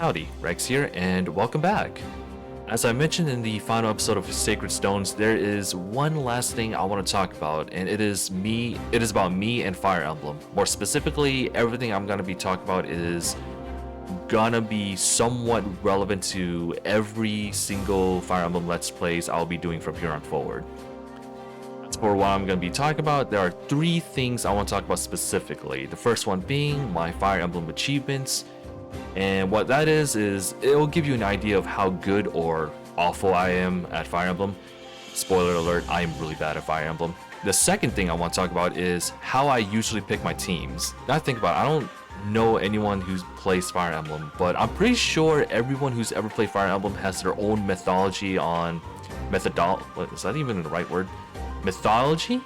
Howdy, Rex here, and welcome back. As I mentioned in the final episode of Sacred Stones, there is one last thing I want to talk about, and it is about me and Fire Emblem. More specifically, everything I'm gonna be talking about is gonna be somewhat relevant to every single Fire Emblem Let's Plays I'll be doing from here on forward. As for what I'm gonna be talking about, there are three things I want to talk about specifically. The first one being my Fire Emblem achievements. And what that is it'll give you an idea of how good or awful I am at Fire Emblem. Spoiler alert, I am really bad at Fire Emblem. The second thing I want to talk about is how I usually pick my teams. Now think about it, I don't know anyone who plays Fire Emblem, but I'm pretty sure everyone who's ever played Fire Emblem has their own methodology on what is that even the right word? Mythology?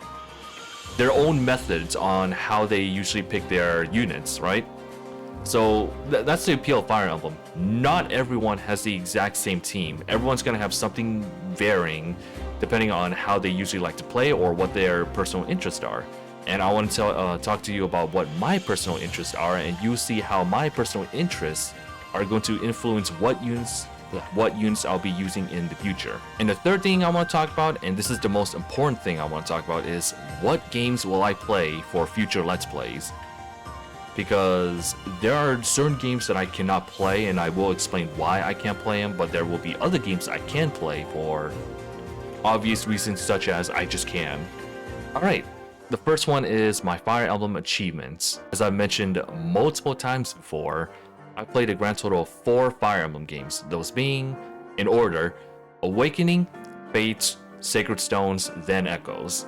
Their own methods on how they usually pick their units, right? So that's the appeal of Fire Emblem. Not everyone has the exact same team. Everyone's gonna have something varying depending on how they usually like to play or what their personal interests are. And I want to talk to you about what my personal interests are, and you'll see how my personal interests are going to influence what units I'll be using in the future. And the third thing I want to talk about, and this is the most important thing I want to talk about, is what games will I play for future Let's Plays. Because there are certain games that I cannot play, and I will explain why I can't play them, but there will be other games I can play for obvious reasons such as I just can. Alright, the first one is my Fire Emblem achievements. As I've mentioned multiple times before, I played a grand total of 4 Fire Emblem games, those being, in order, Awakening, Fates, Sacred Stones, then Echoes.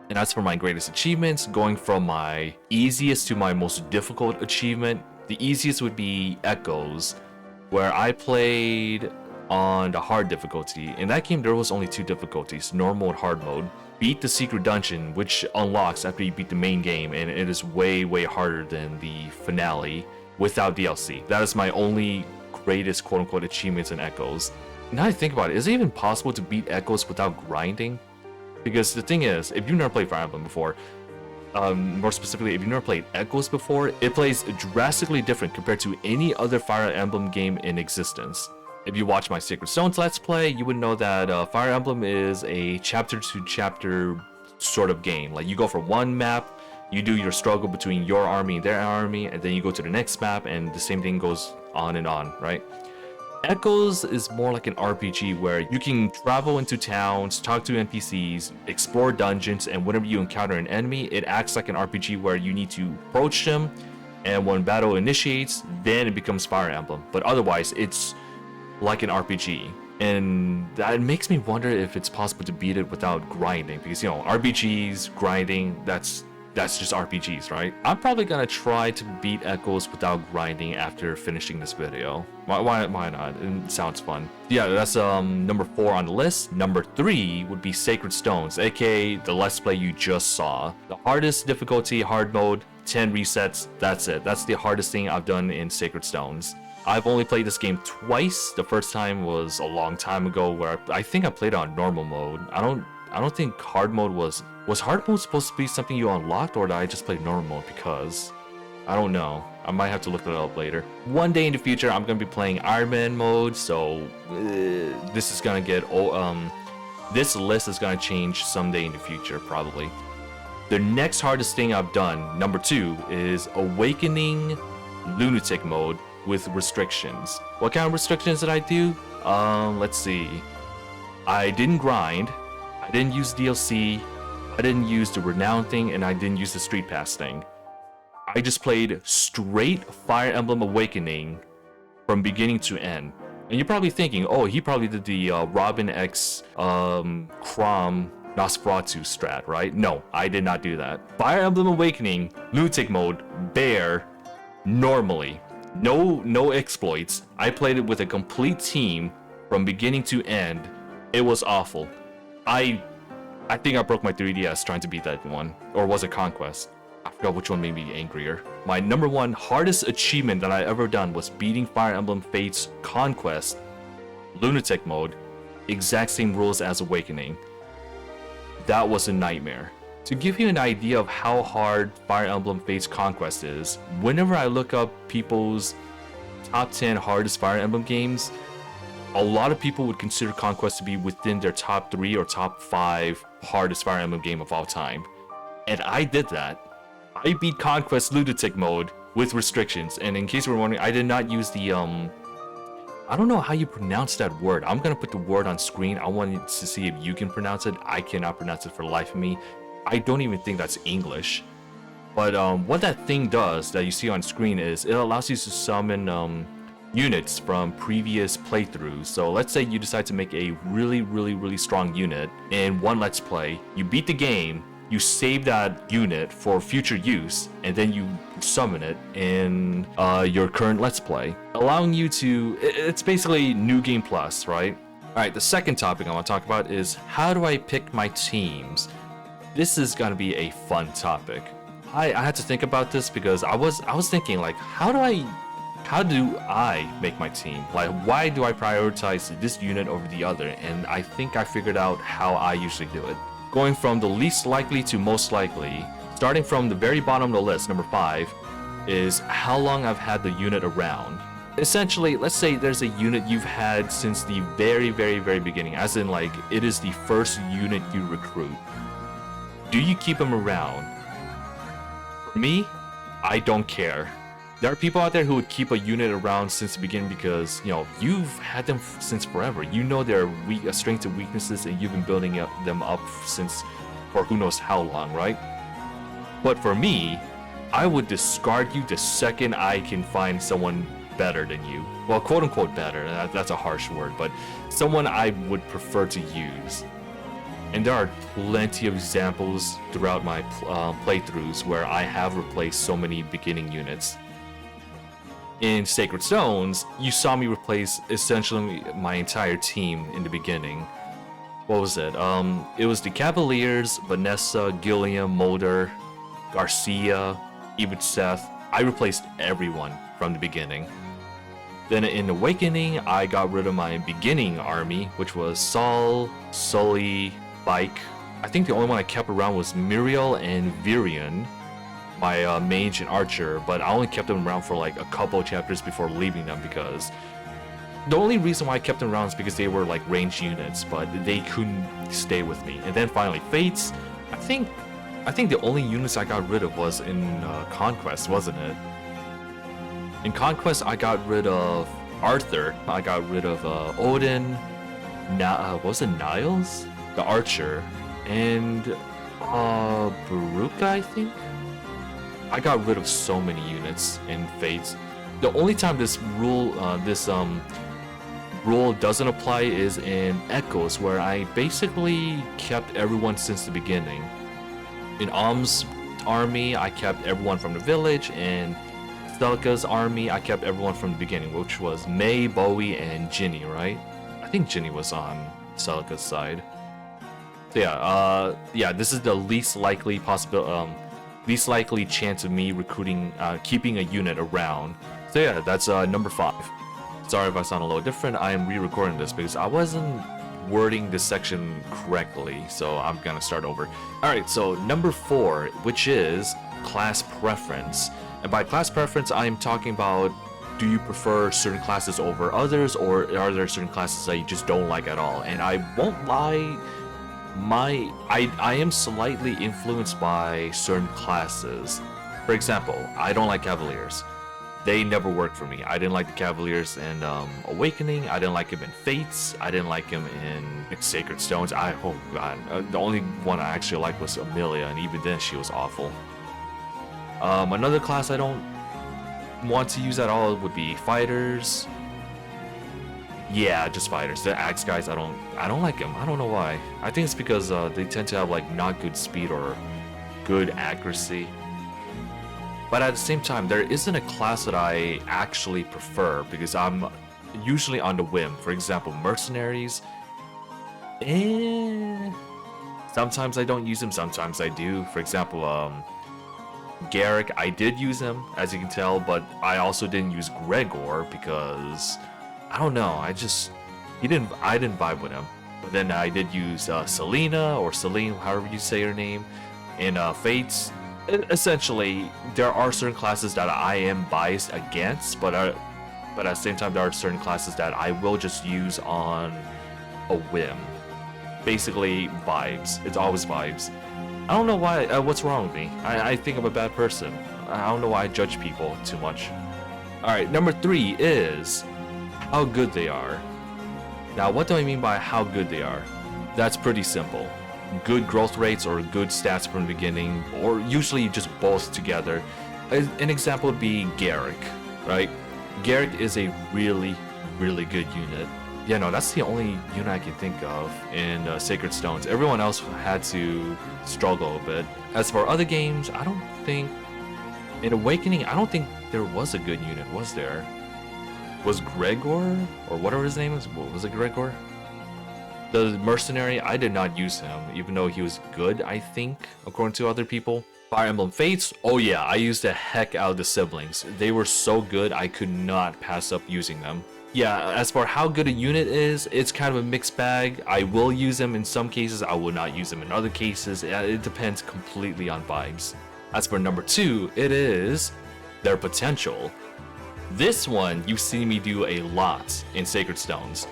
And as for my greatest achievements, going from my easiest to my most difficult achievement, the easiest would be Echoes, where I played on the hard difficulty. In that game, there was only 2 difficulties, normal and hard mode. Beat the secret dungeon, which unlocks after you beat the main game, and it is way harder than the finale without DLC. That is my only greatest quote-unquote achievements in Echoes. Now I think about it, is it even possible to beat Echoes without grinding? Because the thing is, if you've never played Fire Emblem before, more specifically, if you've never played Echoes before, it plays drastically different compared to any other Fire Emblem game in existence. If you watch my Sacred Stones Let's Play, you would know that Fire Emblem is a chapter-to-chapter sort of game. Like, you go from one map, you do your struggle between your army and their army, and then you go to the next map, and the same thing goes on and on, right? Echoes is more like an RPG where you can travel into towns, talk to NPCs, explore dungeons, and whenever you encounter an enemy, it acts like an RPG where you need to approach them, and when battle initiates, then it becomes Fire Emblem. But otherwise, it's like an RPG. And that makes me wonder if it's possible to beat it without grinding, because, you know, RPGs, grinding, that's just RPGs, right? I'm probably gonna try to beat Echoes without grinding after finishing this video. Why not? It sounds fun. Yeah, that's number 4 on the list. Number 3 would be Sacred Stones, aka the Let's Play you just saw. The hardest difficulty, hard mode, 10 resets, that's it. That's the hardest thing I've done in Sacred Stones. I've only played this game twice. The first time was a long time ago where I think I played it on normal mode. I don't think hard mode was hard mode supposed to be something you unlocked, or did I just play normal mode? Because I don't know. I might have to look that up later. One day in the future, I'm gonna be playing Iron Man mode, so this is gonna get this list is gonna change someday in the future, probably. The next hardest thing I've done, number 2, is Awakening Lunatic mode with restrictions. What kind of restrictions did I do? Let's see. I didn't grind. I didn't use DLC, I didn't use the Renown thing, and I didn't use the Street Pass thing. I just played straight Fire Emblem Awakening from beginning to end. And you're probably thinking, oh, he probably did the Robin X Crom Nosferatu strat, right? No, I did not do that. Fire Emblem Awakening, Lunatic mode, Bear, normally. No exploits. I played it with a complete team from beginning to end. It was awful. I think I broke my 3DS trying to beat that one. Or was it Conquest? I forgot which one made me angrier. My number 1 hardest achievement that I ever done was beating Fire Emblem Fates Conquest, Lunatic mode, exact same rules as Awakening. That was a nightmare. To give you an idea of how hard Fire Emblem Fates Conquest is, whenever I look up people's top 10 hardest Fire Emblem games, a lot of people would consider Conquest to be within their top 3 or top 5 hardest Fire Emblem game of all time. And I did that. I beat Conquest Lunatic mode with restrictions. And in case you were wondering, I did not use the I don't know how you pronounce that word. I'm gonna put the word on screen. I want to see if you can pronounce it. I cannot pronounce it for the life of me. I don't even think that's English. But what that thing does that you see on screen is it allows you to summon units from previous playthroughs. So let's say you decide to make a really strong unit in one Let's Play. You beat the game, you save that unit for future use, and then you summon it in your current Let's Play, allowing you to, it's basically New Game Plus, right? Alright, the second topic I want to talk about is how do I pick my teams? This is going to be a fun topic. I had to think about this because I was thinking, like, how do I make my team? Like, why do I prioritize this unit over the other? And I think I figured out how I usually do it. Going from the least likely to most likely, starting from the very bottom of the list, number 5, is how long I've had the unit around. Essentially, let's say there's a unit you've had since the very beginning, as in, like, it is the first unit you recruit. Do you keep them around? For me, I don't care. There are people out there who would keep a unit around since the beginning because, you know, you've had them since forever. You know their strengths and weaknesses, and you've been building them up since for who knows how long, right? But for me, I would discard you the second I can find someone better than you. Well, quote unquote better, that's a harsh word, but someone I would prefer to use. And there are plenty of examples throughout my playthroughs where I have replaced so many beginning units. In Sacred Stones, you saw me replace essentially my entire team in the beginning. What was it? It was the Cavaliers, Vanessa, Gilliam, Mulder, Garcia, even Seth. I replaced everyone from the beginning. Then in Awakening, I got rid of my beginning army, which was Saul, Sully, Bike. I think the only one I kept around was Muriel and Virion, my mage and archer, but I only kept them around for like a couple of chapters before leaving them because the only reason why I kept them around is because they were like ranged units, but they couldn't stay with me. And then finally Fates, I think the only units I got rid of was in Conquest, wasn't it? In Conquest, I got rid of Arthur, I got rid of Odin, what was it, Niles? The archer, and Baruka, I think? I got rid of so many units in Fates. The only time this rule doesn't apply is in Echoes, where I basically kept everyone since the beginning. In Om's army, I kept everyone from the village. In Celica's army, I kept everyone from the beginning, which was May, Bowie, and Ginny, right? I think Ginny was on Celica's side. So yeah, this is the least likely least likely chance of me recruiting, keeping a unit around. So yeah, that's number 5. Sorry if I sound a little different. I am re-recording this because I wasn't wording this section correctly, so I'm gonna start over. Alright, so number 4, which is class preference. And by class preference, I'm talking about, do you prefer certain classes over others, or are there certain classes that you just don't like at all? And I won't lie, I am slightly influenced by certain classes. For example, I don't like Cavaliers. They never worked for me. I didn't like the Cavaliers in Awakening. I didn't like him in Fates. I didn't like him in Sacred Stones. Oh god, the only one I actually liked was Amelia, and even then she was awful. Another class I don't want to use at all would be Fighters. Yeah, just Fighters. The Axe guys, I don't like them. I don't know why. I think it's because they tend to have like not good speed or good accuracy. But at the same time, there isn't a class that I actually prefer because I'm usually on the whim. For example, Mercenaries. Sometimes I don't use them, sometimes I do. For example, Garrick, I did use him, as you can tell, but I also didn't use Gregor because I don't know. I didn't vibe with him. But then I did use Selena or Celine, however you say her name, in Fates. Essentially, there are certain classes that I am biased against, but but at the same time, there are certain classes that I will just use on a whim. Basically, vibes. It's always vibes. I don't know why. What's wrong with me? I think I'm a bad person. I don't know why I judge people too much. Alright, number 3 is how good they are. Now, what do I mean by how good they are? That's pretty simple. Good growth rates or good stats from the beginning, or usually just both together. An example would be Garrick, right? Garrick is a really, really good unit. Yeah, no, that's the only unit I can think of in Sacred Stones. Everyone else had to struggle a bit. As for other games, I don't think... In Awakening, I don't think there was a good unit, was there? Was Gregor? Or whatever his name is? What was it, Gregor? The mercenary, I did not use him, even though he was good, I think, according to other people. Fire Emblem Fates, oh yeah, I used the heck out of the siblings. They were so good, I could not pass up using them. Yeah, as for how good a unit is, it's kind of a mixed bag. I will use them in some cases, I will not use them in other cases. It depends completely on vibes. As for number 2, it is their potential. This one, you've seen me do a lot in Sacred Stones.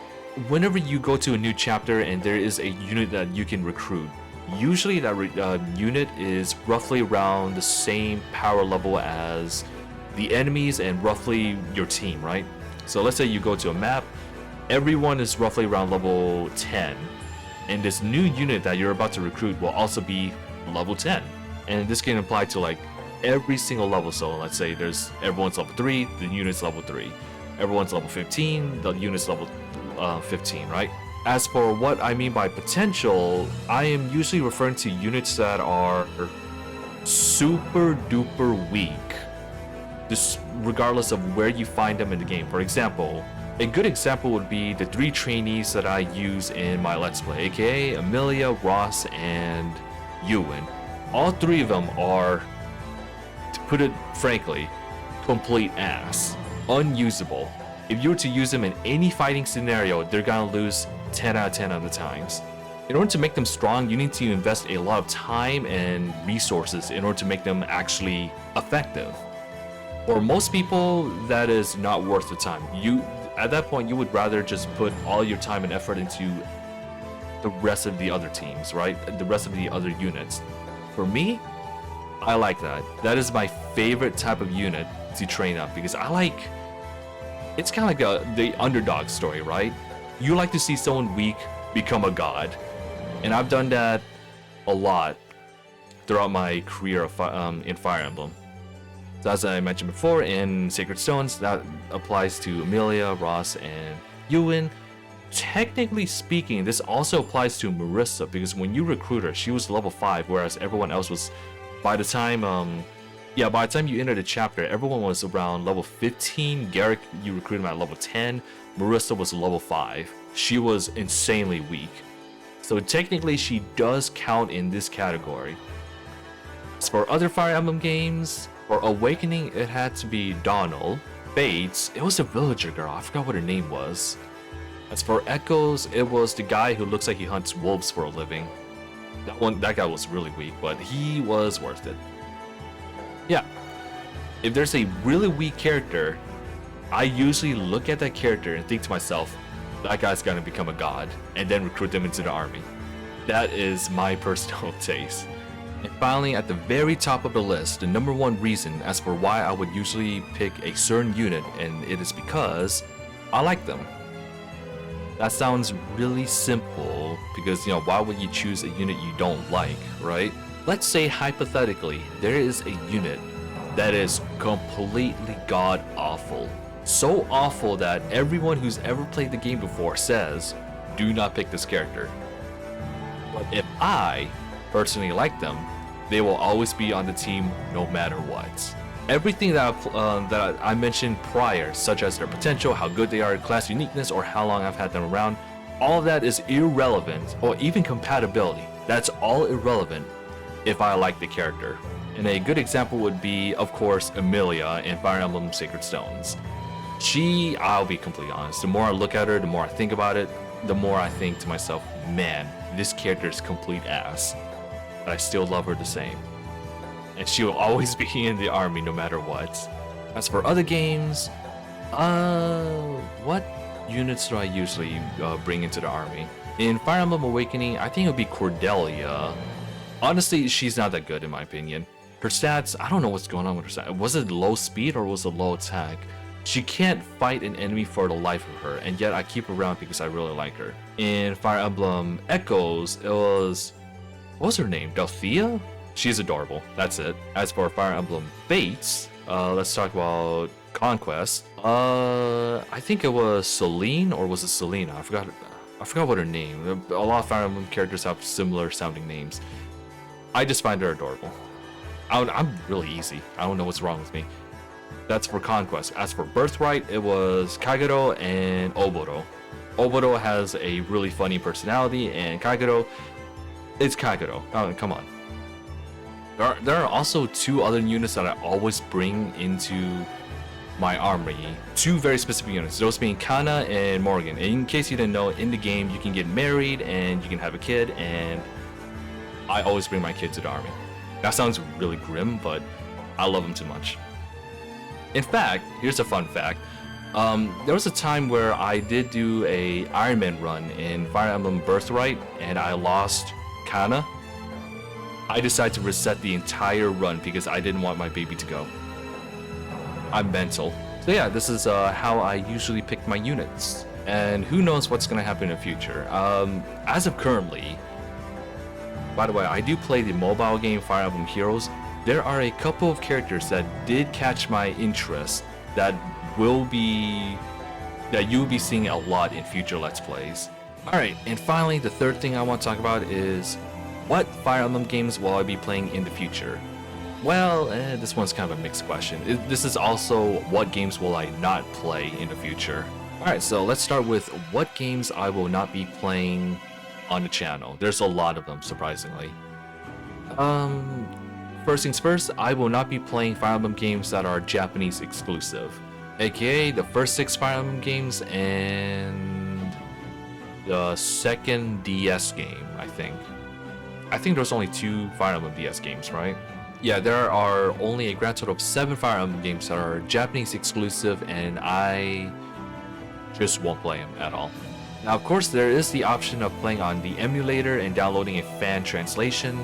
Whenever you go to a new chapter and there is a unit that you can recruit, usually that unit is roughly around the same power level as the enemies and roughly your team, right? So let's say you go to a map, everyone is roughly around level 10, and this new unit that you're about to recruit will also be level 10. And this can apply to like every single level. So let's say everyone's level 3, the unit's level 3. Everyone's level 15, the unit's level 15, right? As for what I mean by potential, I am usually referring to units that are super duper weak, just regardless of where you find them in the game. For example, a good example would be the 3 trainees that I use in my Let's Play, aka Amelia, Ross, and Ewan. All 3 of them are, to put it frankly, complete ass. Unusable. If you were to use them in any fighting scenario, they're gonna lose 10 out of 10 of the times. In order to make them strong, you need to invest a lot of time and resources in order to make them actually effective. For most people, that is not worth the time. At that point, you would rather just put all your time and effort into the rest of the other teams, right? The rest of the other units. For me, I like that. That is my favorite type of unit to train up, because it's kind of like the underdog story, right? You like to see someone weak become a god, and I've done that a lot throughout my career in Fire Emblem. So as I mentioned before, in Sacred Stones, that applies to Amelia, Ross, and Ewan. Technically speaking, this also applies to Marissa, because when you recruit her, she was level 5, whereas everyone else was, by the time you entered the chapter, everyone was around level 15. Garrick, you recruited him at level 10. Marissa was level 5. She was insanely weak. So technically, she does count in this category. As for other Fire Emblem games, for Awakening, it had to be Donald. Fates, it was a villager girl. I forgot what her name was. As for Echoes, it was the guy who looks like he hunts wolves for a living. That guy was really weak, but he was worth it. Yeah, if there's a really weak character, I usually look at that character and think to myself, that guy's gonna become a god, and then recruit them into the army. That is my personal taste. And finally, at the very top of the list, the number 1 reason as for why I would usually pick a certain unit, and it is because I like them. That sounds really simple, because why would you choose a unit you don't like, right? Let's say hypothetically, there is a unit that is completely god-awful. So awful that everyone who's ever played the game before says, do not pick this character. But if I personally like them, they will always be on the team no matter what. Everything that I mentioned prior, such as their potential, how good they are, class uniqueness, or how long I've had them around, all of that is irrelevant, or even compatibility. That's all irrelevant if I like the character. And a good example would be, of course, Amelia in Fire Emblem Sacred Stones. I'll be completely honest, the more I look at her, the more I think about it, the more I think to myself, man, this character is complete ass. But I still love her the same. And she will always be in the army no matter what. As for other games, What units do I usually bring into the army? In Fire Emblem Awakening, I think it would be Cordelia. Honestly, she's not that good in my opinion. Her stats, I don't know what's going on with her stats. Was it low speed or was it low attack? She can't fight an enemy for the life of her, and yet I keep her around because I really like her. In Fire Emblem Echoes, it was... what was her name? Delphia? She's adorable. That's it. As for Fire Emblem Fates, let's talk about Conquest. I think it was Celine, or was it Selena? I forgot what her name. A lot of Fire Emblem characters have similar sounding names. I just find her adorable. I'm really easy. I don't know what's wrong with me. That's for Conquest. As for Birthright, it was Kagero and Oboro. Oboro has a really funny personality, and Kagero, it's Kagero. Oh, come on. There are also two other units that I always bring into my army. Two very specific units, those being Kana and Morgan. And in case you didn't know, in the game you can get married and you can have a kid, and I always bring my kid to the army. That sounds really grim, but I love him too much. In fact, here's a fun fact. There was a time where I did do a Iron Man run in Fire Emblem Birthright, and I lost Kana. I decided to reset the entire run because I didn't want my baby to go. I'm mental. So yeah, this is how I usually pick my units. And who knows what's going to happen in the future. As of currently, by the way, I do play the mobile game Fire Emblem Heroes. There are a couple of characters that did catch my interest that you'll be seeing a lot in future Let's Plays. Alright, and finally, the third thing I want to talk about is what Fire Emblem games will I be playing in the future? Well, this one's kind of a mixed question. This is also what games will I not play in the future? Alright, so let's start with what games I will not be playing on the channel. There's a lot of them, surprisingly. First things first, I will not be playing Fire Emblem games that are Japanese exclusive, aka the first 6 Fire Emblem games and the second DS game, I think. I think there's only 2 Fire Emblem DS games, right? Yeah, there are only a grand total of 7 Fire Emblem games that are Japanese exclusive, and I just won't play them at all. Now, of course, there is the option of playing on the emulator and downloading a fan translation.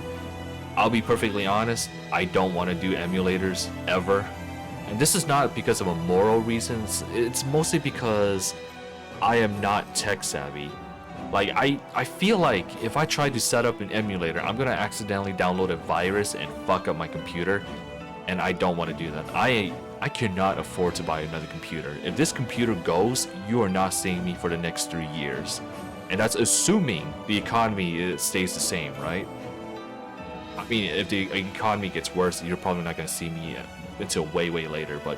I'll be perfectly honest, I don't want to do emulators ever. And this is not because of a moral reason, it's mostly because I am not tech savvy. Like, I feel like if I try to set up an emulator, I'm gonna accidentally download a virus and fuck up my computer, and I don't want to do that. I cannot afford to buy another computer. If this computer goes, you are not seeing me for the next 3 years. And that's assuming the economy stays the same, right? I mean, if the economy gets worse, you're probably not going to see me until way later, but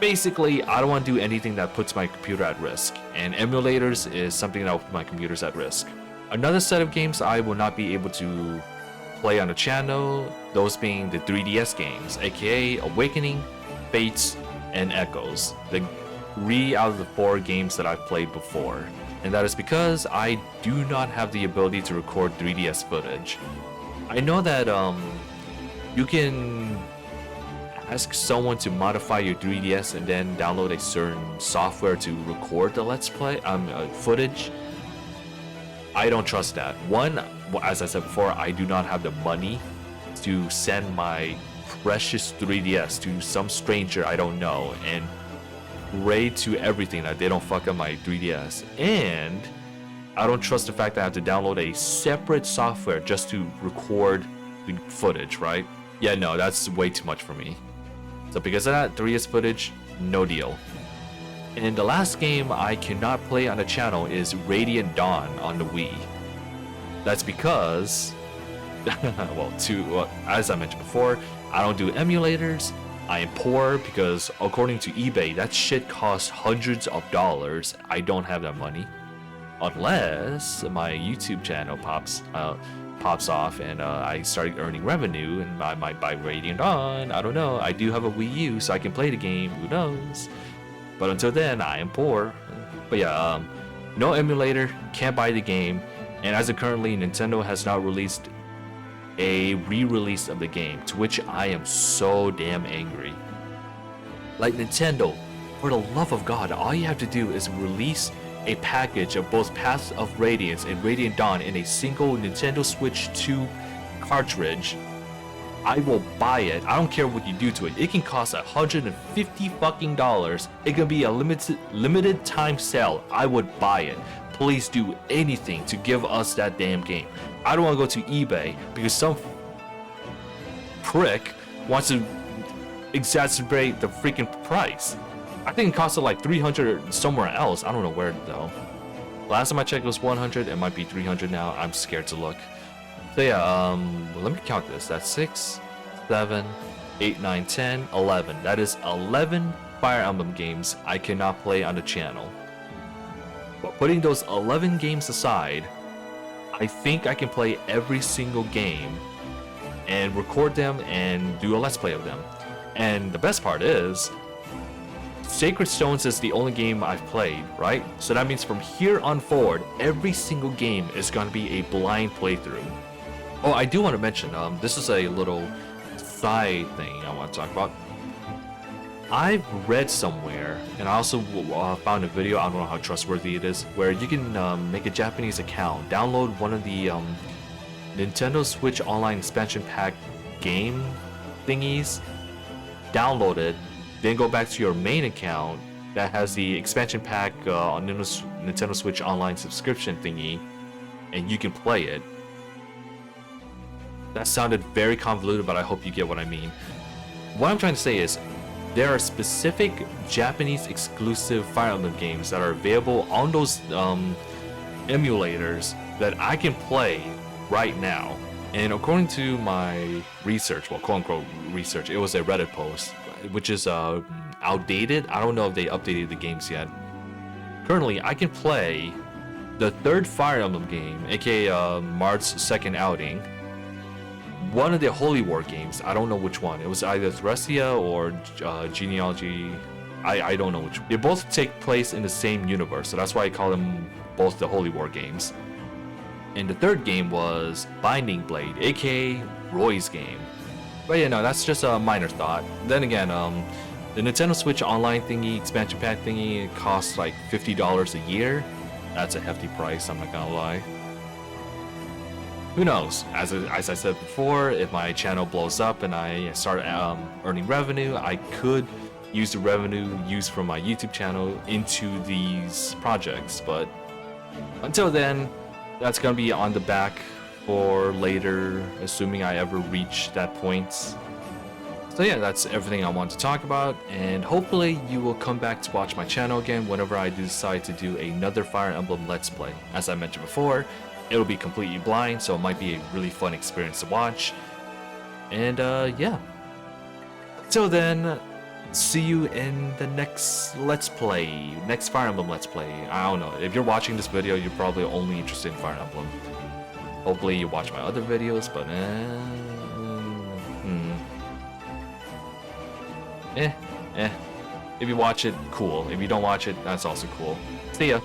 basically, I don't want to do anything that puts my computer at risk, and emulators is something that will put my computers at risk. Another set of games I will not be able to play on the channel, those being the 3DS games, aka Awakening, Fates, and Echoes, the 3 out of the 4 games that I've played before. And that is because I do not have the ability to record 3DS footage. I know that you can ask someone to modify your 3DS and then download a certain software to record the Let's Play footage. I don't trust that. One, as I said before, I do not have the money to send my precious 3DS to some stranger I don't know and pray to everything that they don't fuck up my 3DS. And I don't trust the fact that I have to download a separate software just to record the footage, right? Yeah, no, that's way too much for me. So because of that, 3DS footage, no deal. And the last game I cannot play on the channel is Radiant Dawn on the Wii. That's because, as I mentioned before, I don't do emulators. I am poor because according to eBay, that shit costs hundreds of dollars. I don't have that money. Unless my YouTube channel pops off and I start earning revenue and I might buy Radiant Dawn. I don't know. I do have a Wii U so I can play the game. Who knows? But until then, I am poor. But yeah, no emulator, can't buy the game. And as of currently, Nintendo has not released a re-release of the game, to which I am so damn angry. Like, Nintendo, For the love of God, all you have to do is release a package of both Paths of Radiance and Radiant Dawn in a single Nintendo Switch 2 cartridge. I will buy it. I don't care what you do to it. It can cost $150 fucking dollars. It can be a limited time sale. I would buy it. Please do anything to give us that damn game. I don't want to go to eBay because some prick wants to exacerbate the freaking price. I think it costed like 300 somewhere else. I don't know where though. Last time I checked it was 100. It might be 300 now. I'm scared to look. So yeah, let me count this. That's 6, 7, 8, 9, 10, 11. That is 11 Fire Emblem games I cannot play on the channel. But putting those 11 games aside, I think I can play every single game and record them and do a let's play of them. And the best part is, Sacred Stones is the only game I've played, right? So that means from here on forward, every single game is going to be a blind playthrough. Oh, I do want to mention, this is a little side thing I want to talk about. I've read somewhere, and I also found a video, I don't know how trustworthy it is, where you can make a Japanese account, download one of the Nintendo Switch Online Expansion Pack game thingies, download it, then go back to your main account that has the expansion pack on Nintendo Switch Online subscription thingy, and you can play it. That sounded very convoluted, but I hope you get what I mean. What I'm trying to say is, there are specific Japanese exclusive Fire Emblem games that are available on those emulators that I can play right now. And according to my research, well, quote-unquote research, it was a Reddit post, which is outdated. I don't know if they updated the games yet. Currently, I can play the third Fire Emblem game, aka Marth's second outing, one of the Holy War games. I don't know which one. It was either Thressia or Genealogy. I don't know which. They both take place in the same universe, so that's why I call them both the Holy War games. And the third game was Binding Blade, aka Roy's game. But yeah, no, that's just a minor thought. Then again, the Nintendo Switch Online thingy, expansion pack thingy, it costs like $50 a year. That's a hefty price, I'm not gonna lie. Who knows? As I said before, if my channel blows up and I start earning revenue, I could use the revenue used from my YouTube channel into these projects. But until then, that's gonna be on the back for later, assuming I ever reach that point. So yeah, that's everything I want to talk about, and hopefully you will come back to watch my channel again whenever I decide to do another Fire Emblem Let's Play. As I mentioned before, it'll be completely blind, so it might be a really fun experience to watch. And yeah. Till then, see you in the next Let's Play, next Fire Emblem Let's Play. I don't know, if you're watching this video, you're probably only interested in Fire Emblem. Hopefully you watch my other videos, but if you watch it, cool. If you don't watch it, that's also cool. See ya.